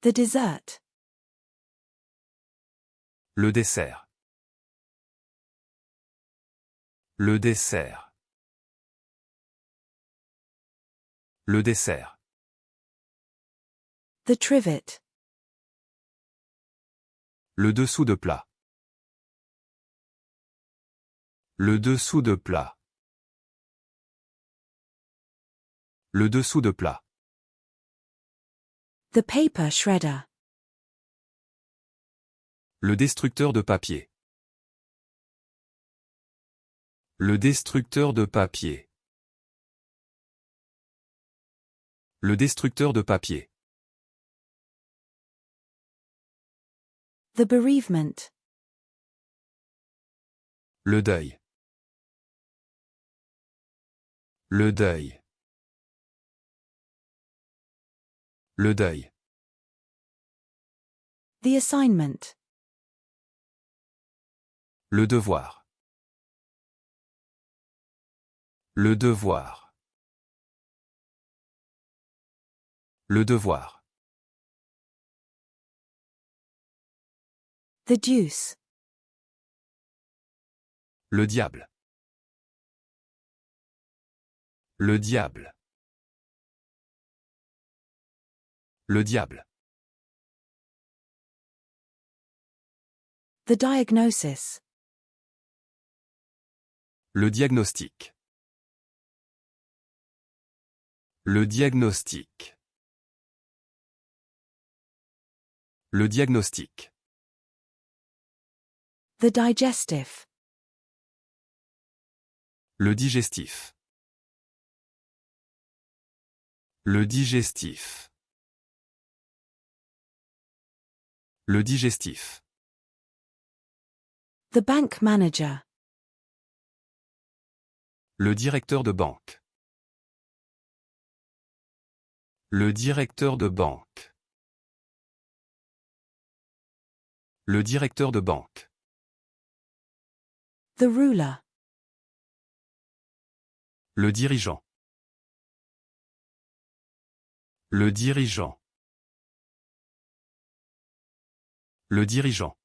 The dessert. Le dessert. Le dessert. Le dessert. The trivet. Le dessous de plat. Le dessous de plat. Le dessous de plat. The paper shredder. Le destructeur de papier. Le destructeur de papier. Le destructeur de papier. The bereavement. Le deuil. Le deuil. Le deuil. The assignment. Le devoir. Le devoir. Le devoir. The deuce. Le diable. Le diable. Le diable. The diagnosis. Le diagnostic. Le diagnostic. Le diagnostic. The digestive. Le digestif. Le digestif. Le digestif. The bank manager. Le directeur de banque. Le directeur de banque. Le directeur de banque. The ruler. Le dirigeant. Le dirigeant. Le dirigeant.